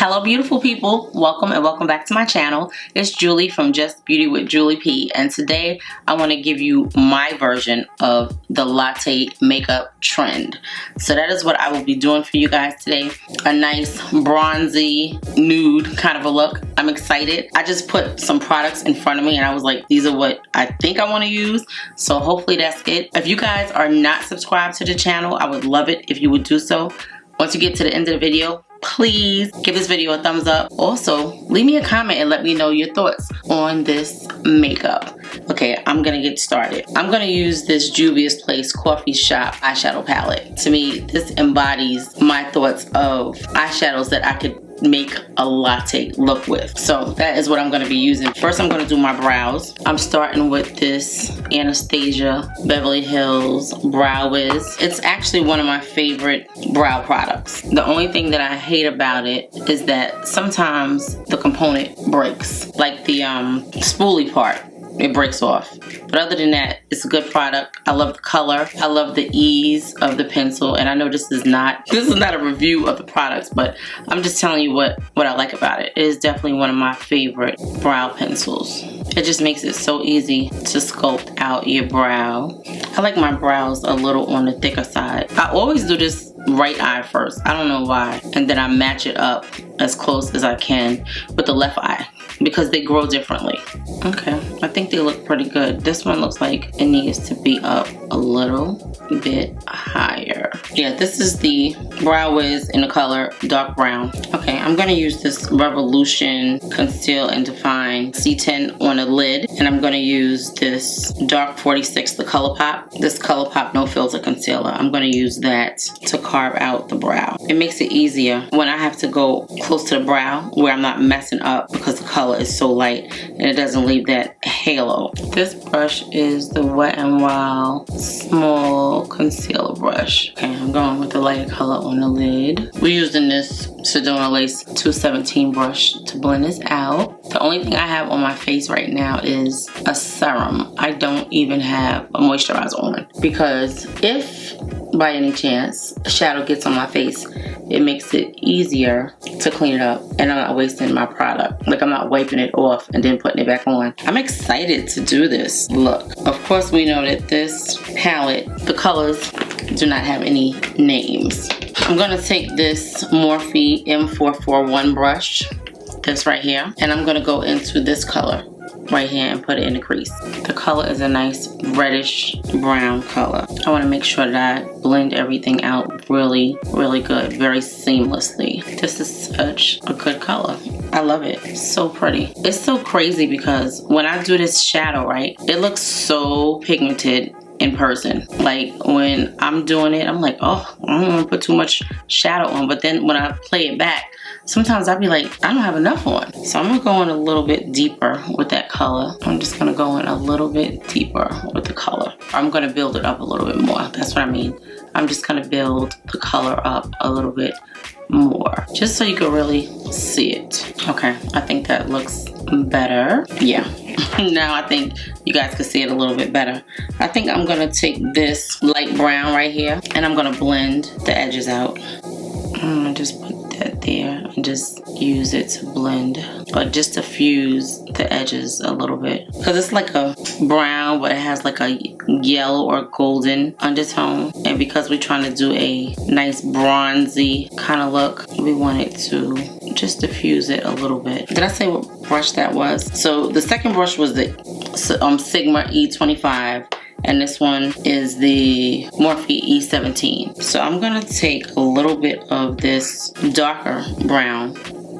Hello beautiful people, welcome and welcome back to my channel. It's Julie from Just Beauty with Julie P, and today I want to give you my version of the latte makeup trend. So that is what I will be doing for you guys today. A nice bronzy nude kind of a look. I'm excited. I just put some products in front of me and I was like, these are what I think I want to use. So hopefully that's it. If you guys are not subscribed to the channel, I would love it if you would do so. Once you get to the end of the video, please give this video a thumbs up. Also, leave me a comment and let me know your thoughts on this makeup. Okay, I'm gonna get started. I'm gonna use this Juvia's Place Coffee Shop eyeshadow palette. To me, this embodies my thoughts of eyeshadows that I could make a latte look with. So that is what I'm going to be using. First, I'm going to do my brows. I'm starting with this Anastasia Beverly Hills Brow Wiz. It's actually one of my favorite brow products. The only thing that I hate about it is that sometimes the component breaks, like the spoolie part. It breaks off. But other than that, it's a good product. I love the color. I love the ease of the pencil. And I know this is not a review of the products, but I'm just telling you what I like about it. It is definitely one of my favorite brow pencils. It just makes it so easy to sculpt out your brow. I like my brows a little on the thicker side. I always do this right eye first. I don't know why. And then I match it up as close as I can with the left eye, because they grow differently. Okay, I think they look pretty good. This one looks like it needs to be up a little bit higher. Yeah, this is the Brow Wiz in the color dark brown. Okay, I'm gonna use this Revolution Conceal and Define C10 on a lid, and I'm gonna use this Dark 46, the ColourPop. This ColourPop No Filter Concealer. I'm gonna use that to carve out the brow. It makes it easier when I have to go close to the brow where I'm not messing up because the color is so light and it doesn't leave that halo. This brush is the Wet n Wild Small Concealer Brush. Okay, I'm going with the lighter color on the lid. We're using this Sedona Lace 217 brush to blend this out. The only thing I have on my face right now is a serum. I don't even have a moisturizer on, because if by any chance a shadow gets on my face, it makes it easier to clean it up and I'm not wasting my product. Like, I'm not wiping it off and then putting it back on. I'm excited to do this look. Of course, we know that this palette, the colors do not have any names. I'm gonna take this Morphe M441 brush, this right here, and I'm gonna go into this color right here and put it in the crease. The color is a nice reddish brown color. I want to make sure that I blend everything out really, really good, very seamlessly. This is such a good color. I love it. It's so pretty. It's so crazy because when I do this shadow, right, it looks so pigmented in person. Like, when I'm doing it, I'm like, oh, I don't want to put too much shadow on. But then when I play it back, sometimes I'll be like, I don't have enough on. So I'm gonna go in a little bit deeper with that color. I'm just gonna go in a little bit deeper with the color. I'm gonna build it up a little bit more. That's what I mean. I'm just gonna build the color up a little bit more, just so you can really see it. Okay, I think that looks better. Yeah. Now I think you guys can see it a little bit better. I think I'm gonna take this light brown right here and I'm gonna blend the edges out. I'm gonna just put that there and just use it to blend, but just to fuse the edges a little bit, because it's like a brown but it has like a yellow or golden undertone, and because we're trying to do a nice bronzy kind of look, we want it to just diffuse it a little bit. Did I say what brush that was? So the second brush was the Sigma E25, and this one is the Morphe E17. So I'm gonna take a little bit of this darker brown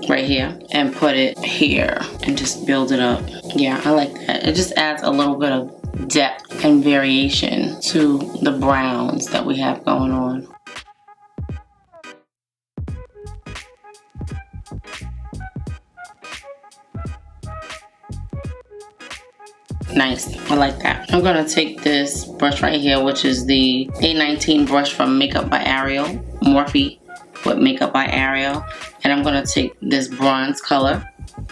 right here and put it here and just build it up. Yeah, I like that. It just adds a little bit of depth and variation to the browns that we have going on. Nice, I like that. I'm gonna take this brush right here, which is the A19 brush from Makeup by Ariel, Morphe with Makeup by Ariel, and I'm gonna take this bronze color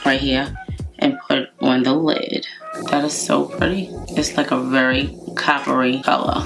right here and put it on the lid. That is so pretty. It's like a very coppery color.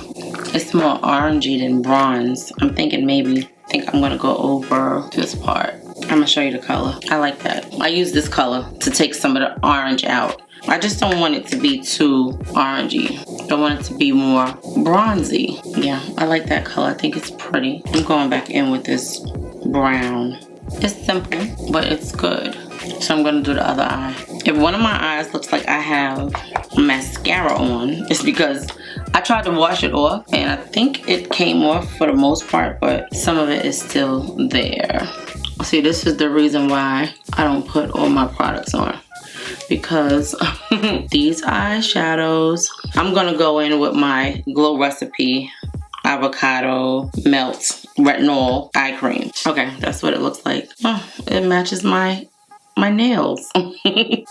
It's more orangey than bronze. I'm thinking maybe, I'm gonna go over this part gonna show you the color. I like that. I use this color to take some of the orange out. I just don't want it to be too orangey. I want it to be more bronzy. Yeah, I like that color. I think it's pretty. I'm going back in with this brown. It's simple, but it's good. So I'm gonna do the other eye. If one of my eyes looks like I have mascara on, it's because I tried to wash it off and I think it came off for the most part, but some of it is still there. See, this is the reason why I don't put all my products on. Because these eyeshadows, I'm gonna go in with my Glow Recipe Avocado Melt Retinol Eye Cream. Okay, that's what it looks like. Oh, it matches my nails.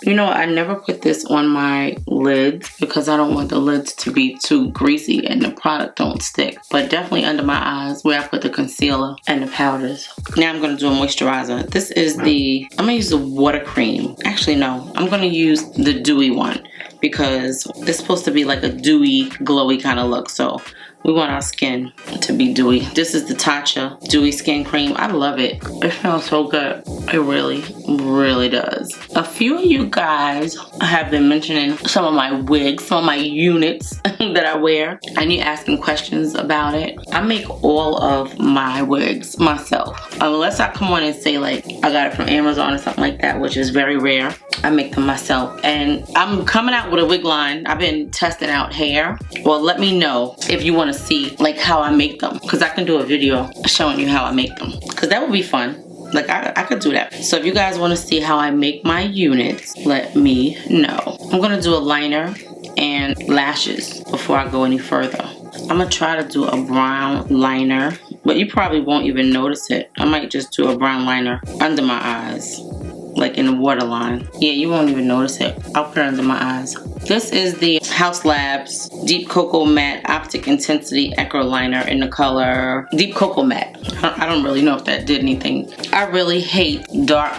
You know what? I never put this on my lids because I don't want the lids to be too greasy and the product don't stick. But definitely under my eyes where I put the concealer and the powders. Now I'm going to do a moisturizer. This is I'm going to use the water cream. Actually, no. I'm going to use the dewy one because it's supposed to be like a dewy, glowy kind of look. So we want our skin to be dewy. This is the Tatcha Dewy Skin Cream. I love it. It smells so good. It really, really does. A few of you guys have been mentioning some of my wigs, some of my units that I wear, and you're asking questions about it. I make all of my wigs myself. Unless I come on and say like I got it from Amazon or something like that, which is very rare. I make them myself. And I'm coming out with a wig line. I've been testing out hair. Well, let me know if you want to see like how I make them, because I can do a video showing you how I make them, because that would be fun. Like I could do that. So if you guys want to see how I make my units, let me know. I'm gonna do a liner and lashes before I go any further. I'm gonna try to do a brown liner, but you probably won't even notice it. I might just do a brown liner under my eyes, like in the waterline. Yeah, you won't even notice it. I'll put it under my eyes. This is the Haus Labs Deep Cocoa Matte Optic Intensity Acro Liner in the color Deep Cocoa Matte. I don't really know if that did anything. I really hate dark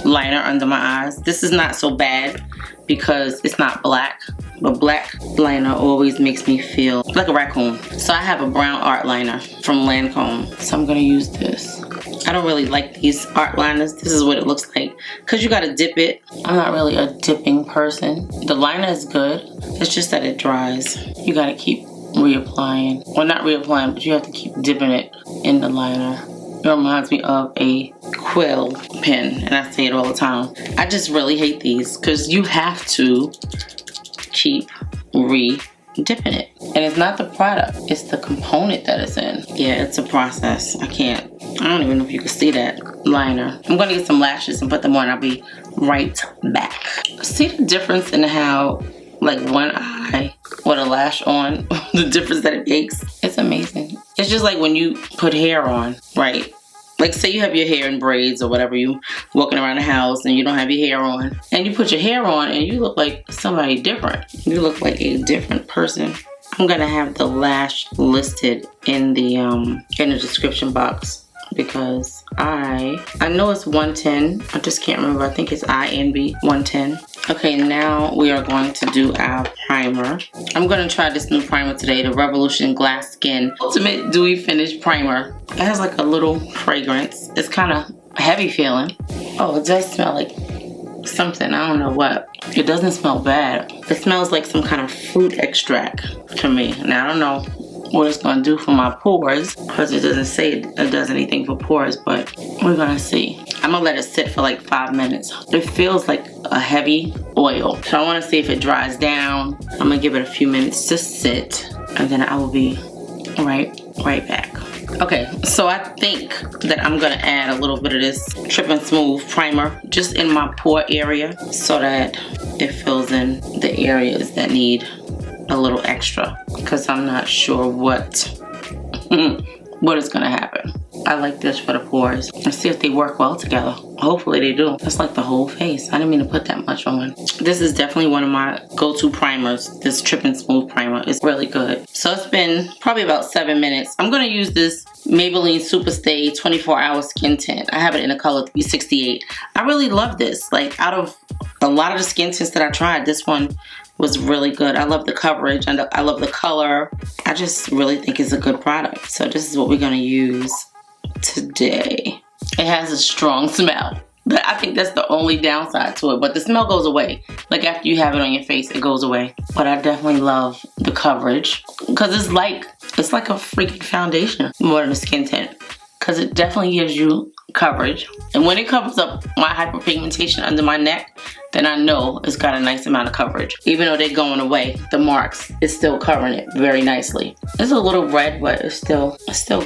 liner under my eyes. This is not so bad because it's not black, but black liner always makes me feel like a raccoon. So I have a brown art liner from Lancome, so I'm gonna use this. I don't really like these art liners. This is what it looks like because you gotta dip it. I'm not really a dipping person. The liner is good, it's just that it dries. You gotta keep reapplying. Well, not reapplying, but you have to keep dipping it in the liner. It reminds me of a quill pen, and I say it all the time. I just really hate these because you have to keep dipping it. And it's not the product, it's the component that it's in. Yeah, it's a process. I don't even know if you can see that liner. I'm gonna get some lashes and put them on. I'll be right back. See the difference in how like one eye with a lash on, the difference that it makes? It's amazing. It's just like when you put hair on, right? Like say you have your hair in braids or whatever, you walking around the house and you don't have your hair on, and you put your hair on and you look like somebody different. You look like a different person. I'm gonna have the lash listed in the description box because I know it's 110. I just can't remember. I think it's INB 110. Okay, now we are going to do our primer. I'm gonna try this new primer today, the Revolution Glass Skin Ultimate Dewy Finish Primer. It has like a little fragrance. It's kind of heavy feeling. Oh, it does smell like something. I don't know what. It doesn't smell bad. It smells like some kind of fruit extract to me. Now, I don't know what it's going to do for my pores because it doesn't say it does anything for pores, but we're going to see. I'm going to let it sit for like 5 minutes. It feels like a heavy oil. So I want to see if it dries down. I'm going to give it a few minutes to sit and then I will be right back. Okay, so I think that I'm gonna add a little bit of this Trip and Smooth primer just in my pore area so that it fills in the areas that need a little extra, because I'm not sure what is gonna happen. I like this for the pores. Let's see if they work well together. Hopefully they do. That's like the whole face. I didn't mean to put that much on. This is definitely one of my go-to primers. This Trip and Smooth primer is really good. So it's been probably about 7 minutes. I'm gonna use this Maybelline Super Stay 24-Hour Skin Tint. I have it in the color 368. I really love this. Like out of a lot of the skin tints that I tried, this one was really good. I love the coverage and I love the color. I just really think it's a good product. So this is what we're gonna use today. It has a strong smell. I think that's the only downside to it, but the smell goes away. Like after you have it on your face, it goes away. But I definitely love the coverage because it's like a freaking foundation more than a skin tint, because it definitely gives you coverage. And when it covers up my hyperpigmentation under my neck, then I know it's got a nice amount of coverage. Even though they're going away, the marks is still covering it very nicely. It's a little red, but it's still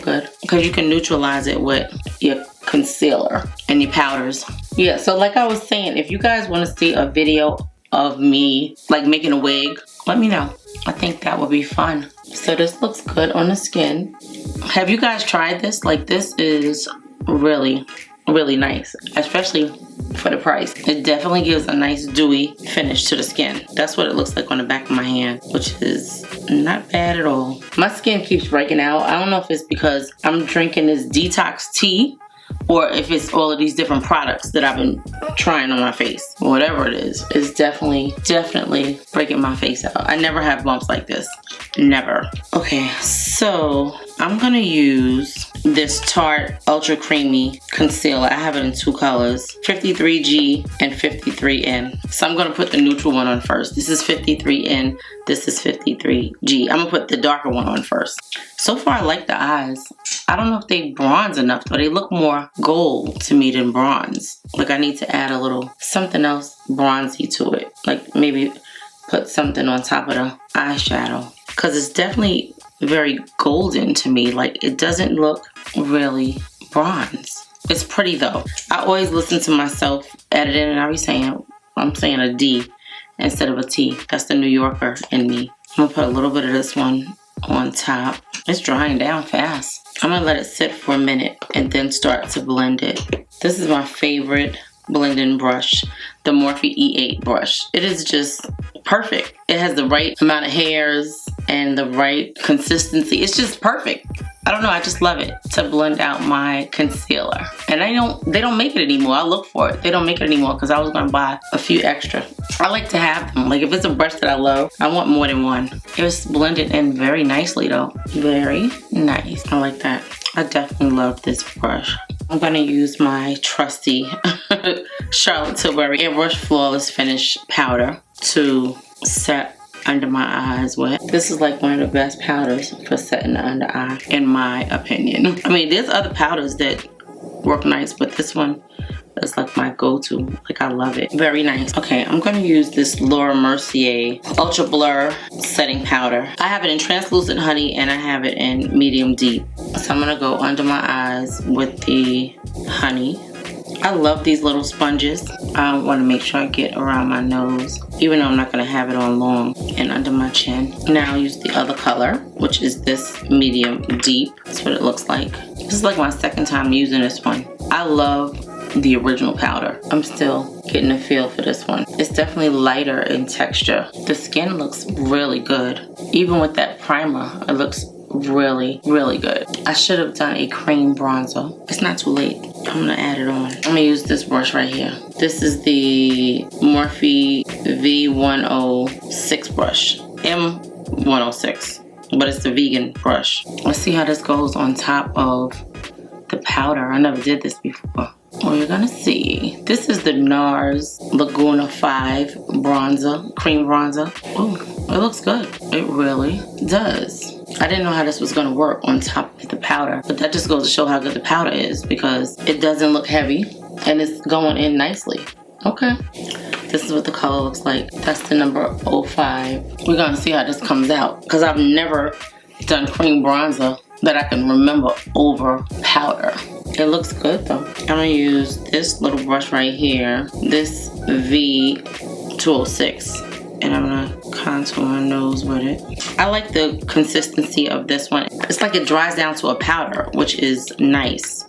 good because you can neutralize it with your concealer and your powders. Yeah, so like I was saying, if you guys want to see a video of me like making a wig, let me know. I think that would be fun. So this looks good on the skin. Have you guys tried this? Like, this is really nice, especially for the price. It definitely gives a nice dewy finish to the skin. That's what it looks like on the back of my hand, which is not bad at all. My skin keeps breaking out. I don't know if it's because I'm drinking this detox tea or if it's all of these different products that I've been trying on my face. Whatever it is, it's definitely breaking my face out. I never have bumps like this. Never. Okay, so I'm gonna use this Tarte Ultra Creamy Concealer. I have it in two colors, 53G and 53N. So I'm gonna put the neutral one on first. This is 53N, this is 53G. I'm gonna put the darker one on first. So far I like the eyes. I don't know if they bronze enough, but they look more gold to me than bronze. Like I need to add a little something else bronzy to it. Like maybe put something on top of the eyeshadow. Because it's definitely very golden to me. Like it doesn't look really bronze. It's pretty though. I always listen to myself editing and I'm saying a D instead of a T. That's the New Yorker in me. I'm gonna put a little bit of this one on top. It's drying down fast. I'm gonna let it sit for a minute and then start to blend it. This is my favorite blending brush, the Morphe E8 brush. It is just perfect. It has the right amount of hairs and the right consistency. It's just perfect. I don't know, I just love it to blend out my concealer. And they don't make it anymore. I look for it. They don't make it anymore because I was gonna buy a few extra. I like to have them. Like if it's a brush that I love, I want more than one. It's blended in very nicely though. Very nice. I like that. I definitely love this brush. I'm gonna use my trusty Charlotte Tilbury Airbrush Flawless Finish powder to set under my eyes with. This is like one of the best powders for setting the under eye, in my opinion. I mean, there's other powders that work nice, but this one is like my go-to. Like I love it. Very nice. Okay, I'm gonna use this Laura Mercier Ultra Blur Setting Powder. I have it in Translucent Honey and I have it in Medium Deep. So I'm gonna go under my eyes with the honey. I love these little sponges. I want to make sure I get around my nose, even though I'm not going to have it on long, and under my chin. Now I'll use the other color, which is this Medium Deep. That's what it looks like. This is like my second time using this one. I love the original powder. I'm still getting a feel for this one. It's definitely lighter in texture. The skin looks really good. Even with that primer, it looks really good. I should have done a cream bronzer. It's not too late. I'm gonna add it on. I'm gonna use this brush right here. This is the Morphe V106 brush. M106. But it's the vegan brush. Let's see how this goes on top of the powder. I never did this before. Well, you're gonna see. This is the NARS Laguna 5 bronzer, cream bronzer. Oh, it looks good. It really does. I didn't know how this was gonna work on top of the powder, but that just goes to show how good the powder is because it doesn't look heavy and it's going in nicely. Okay. This is what the color looks like. That's the number 05. We're gonna see how this comes out because I've never done cream bronzer that I can remember over powder. It looks good though. I'm gonna use this little brush right here, this V206, and I'm gonna contour my nose with it. I like the consistency of this one. It's like it dries down to a powder, which is nice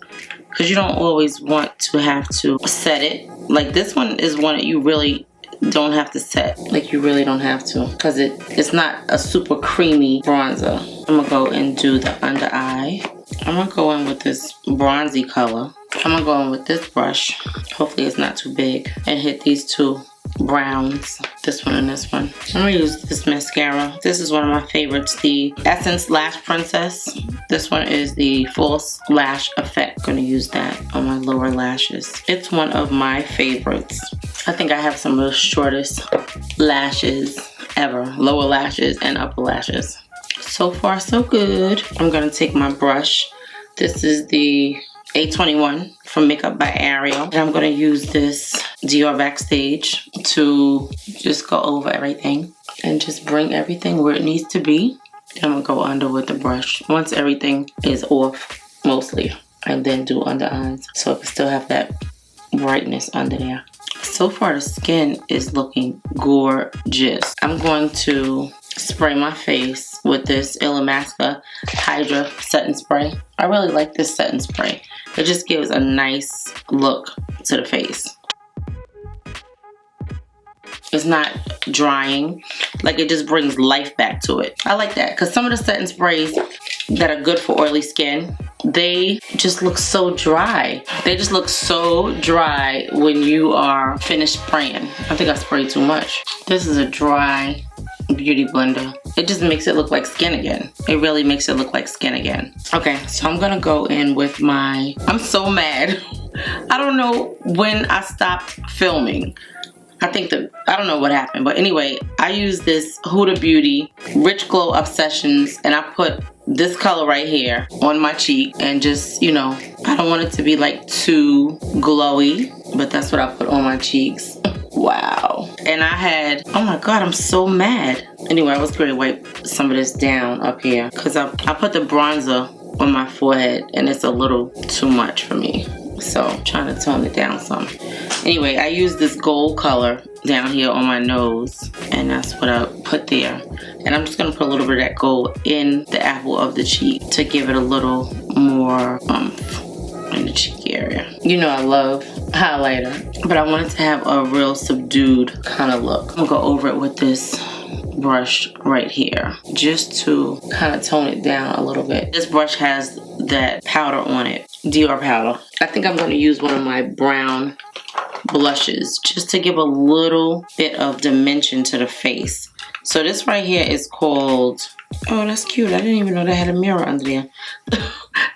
because you don't always want to have to set it. Like this one is one that you really don't have to set. Like you really don't have to because it's not a super creamy bronzer. I'm gonna go and do the under eye. I'm gonna go in with this bronzy color. I'm gonna go in with this brush. Hopefully it's not too big. And hit these two browns. This one and this one. I'm gonna use this mascara. This is one of my favorites, the Essence Lash Princess. This one is the False Lash Effect. I'm gonna use that on my lower lashes. It's one of my favorites. I think I have some of the shortest lashes ever. Lower lashes and upper lashes. So far, so good. I'm gonna take my brush. This is the A21 from Makeup by Ariel. And I'm gonna use this Dior Backstage to just go over everything and just bring everything where it needs to be. And I'm gonna go under with the brush once everything is off, mostly, and then do under eyes so I can still have that brightness under there. So far, the skin is looking gorgeous. I'm going to spray my face with this Illamasqua Hydra Setting Spray. I really like this setting spray. It just gives a nice look to the face. It's not drying, like it just brings life back to it. I like that because some of the setting sprays that are good for oily skin, they just look so dry. They just look so dry when you are finished spraying. I think I sprayed too much. This is a dry beauty blender. It just makes it look like skin again. It really makes it look like skin again. Okay, so I'm gonna go in with my, I'm so mad. I don't know when I stopped filming. I think that, I don't know what happened, but anyway, I use this Huda Beauty Rich Glow Obsessions, and I put this color right here on my cheek, and just, you know, I don't want it to be like too glowy, but that's what I put on my cheeks. Wow. And I had, oh my God, I'm so mad. Anyway, I was going to wipe some of this down up here because I put the bronzer on my forehead and it's a little too much for me. So I'm trying to tone it down some. Anyway, I use this gold color down here on my nose, and that's what I put there. And I'm just gonna put a little bit of that gold in the apple of the cheek to give it a little more oomph in the cheek area. You know I love highlighter, but I wanted to have a real subdued kind of look. I'm gonna go over it with this brush right here just to kind of tone it down a little bit. This brush has that powder on it, Dior powder. I think I'm going to use one of my brown blushes just to give a little bit of dimension to the face. So this right here is called, oh, that's cute. I didn't even know they had a mirror under there.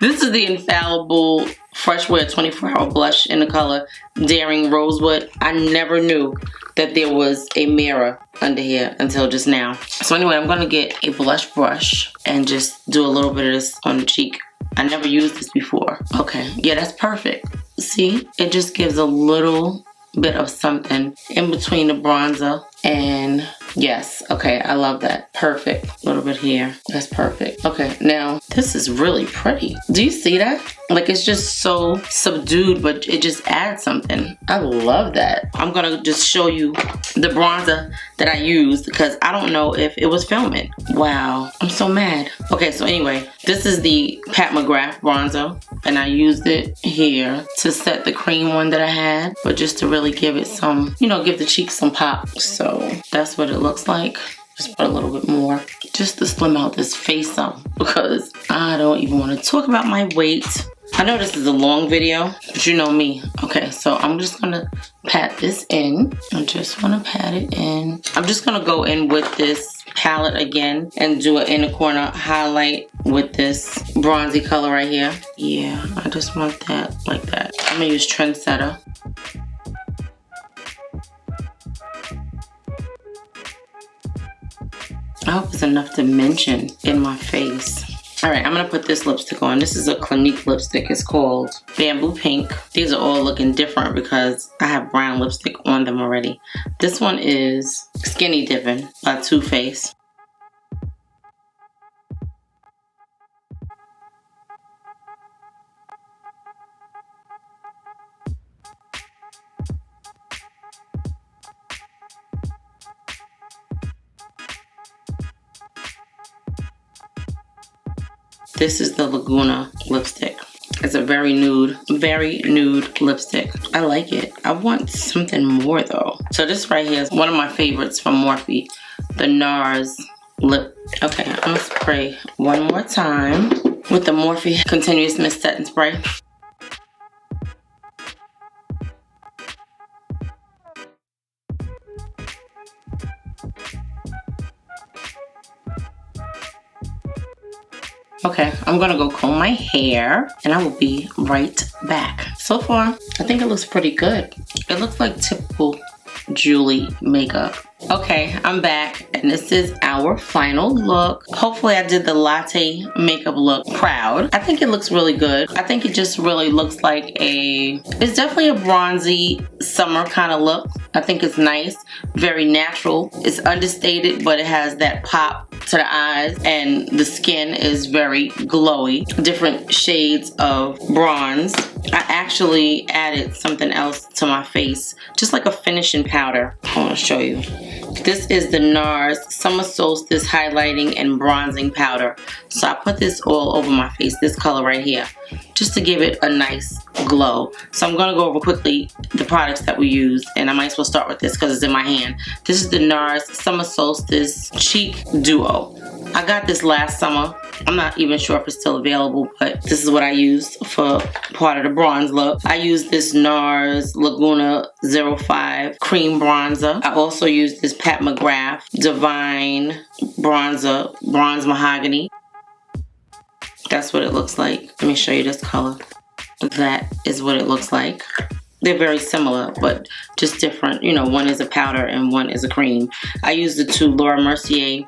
This is the Infallible Fresh Wear 24-Hour Blush in the color Daring Rosewood. I never knew that there was a mirror under here until just now. So anyway, I'm gonna get a blush brush and just do a little bit of this on the cheek. I never used this before. Okay, yeah, that's perfect. See, it just gives a little bit of something in between the bronzer and yes, okay, I love that. Perfect. A little bit here. That's perfect. Okay, now this is really pretty. Do you see that? Like, it's just so subdued, but it just adds something. I love that. I'm gonna just show you the bronzer that I used because I don't know if it was filming. Wow, I'm so mad. Okay, so anyway, this is the Pat McGrath bronzer, and I used it here to set the cream one that I had, but just to really give it some, you know, give the cheeks some pop. So that's what it looks like. Just put a little bit more just to slim out this face some because I don't even want to talk about my weight. I know this is a long video, but you know me. Okay, so I'm just gonna pat this in. I just wanna pat it in. I'm just gonna go in with this palette again and do an inner corner highlight with this bronzy color right here. Yeah, I just want that like that. I'm gonna use Trendsetter. I hope it's enough dimension in my face. All right, I'm gonna put this lipstick on. This is a Clinique lipstick. It's called Bamboo Pink. These are all looking different because I have brown lipstick on them already. This one is Skinny Dipping by Too Faced. This is the Laguna lipstick. It's a very nude lipstick. I like it. I want something more though. So this right here is one of my favorites from Morphe, the NARS lip. Okay, I'm gonna spray one more time with the Morphe Continuous Mist Setting Spray. Okay, I'm gonna go comb my hair and I will be right back. So far, I think it looks pretty good. It looks like typical Julie makeup. Okay, I'm back and this is our final look. Hopefully I did the Latte makeup look proud. I think it looks really good. I think it just really looks like it's definitely a bronzy summer kind of look. I think it's nice, very natural. It's understated, but it has that pop to the eyes and the skin is very glowy. Different shades of bronze. I actually added something else to my face, just like a finishing powder. I want to show you. This is the NARS Summer Solstice Highlighting and Bronzing Powder. So I put this all over my face, this color right here, just to give it a nice glow. So I'm going to go over quickly the products that we use, and I might as well start with this because it's in my hand. This is the NARS Summer Solstice Cheek Duo. I got this last summer. I'm not even sure if it's still available, but this is what I used for part of the bronze look. I used this NARS Laguna 05 Cream Bronzer. I also used this Pat McGrath Divine Bronzer, Bronze Mahogany. That's what it looks like. Let me show you this color. That is what it looks like. They're very similar, but just different. You know, one is a powder and one is a cream. I used the two Laura Mercier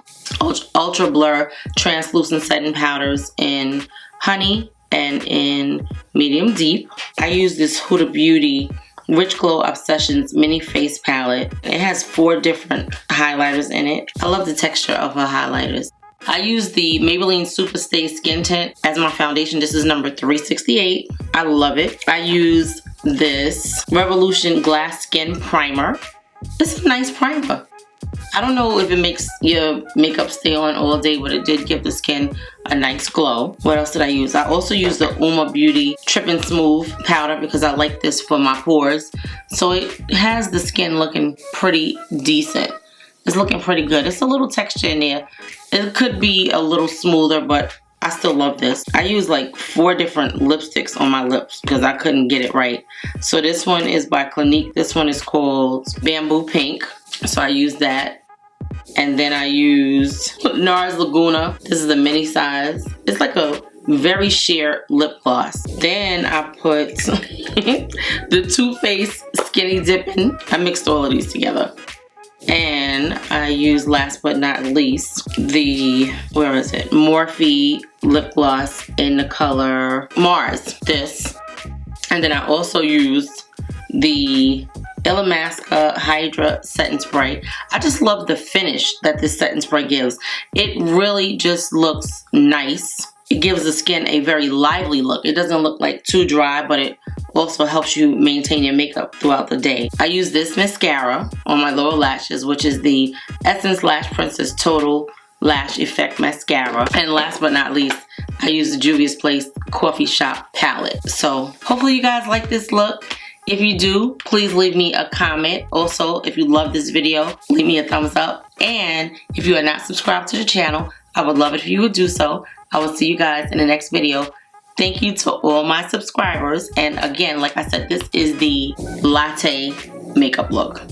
Ultra Blur Translucent Setting Powders in Honey and in Medium Deep. I use this Huda Beauty Rich Glow Obsessions Mini Face Palette. It has 4 different highlighters in it. I love the texture of her highlighters. I use the Maybelline Super Stay Skin Tint as my foundation. This is number 368. I love it. I use this Revolution Glass Skin Primer. It's a nice primer. I don't know if it makes your makeup stay on all day, but it did give the skin a nice glow. What else did I use? I also used the Uma Beauty Trip and Smooth powder because I like this for my pores. So it has the skin looking pretty decent. It's looking pretty good. It's a little texture in there. It could be a little smoother, but I still love this. I use like 4 different lipsticks on my lips because I couldn't get it right. So this one is by Clinique. This one is called Bamboo Pink. So I use that. And then I used NARS Laguna. This is the mini size. It's like a very sheer lip gloss. Then I put the Too Faced Skinny Dippin'. I mixed all of these together. And I used, last but not least, the, where is it? Morphe lip gloss in the color Mars. This. And then I also used the Illamasqua Hydra Setting Spray. I just love the finish that this setting spray gives. It really just looks nice. It gives the skin a very lively look. It doesn't look like too dry, but it also helps you maintain your makeup throughout the day. I use this mascara on my lower lashes, which is the Essence Lash Princess Total Lash Effect Mascara. And last but not least, I use the Juvia's Place Coffee Shop Palette. So hopefully you guys like this look. If you do, please leave me a comment. Also, if you love this video, leave me a thumbs up. And if you are not subscribed to the channel, I would love it if you would do so. I will see you guys in the next video. Thank you to all my subscribers. And again, like I said, this is the Latte makeup look.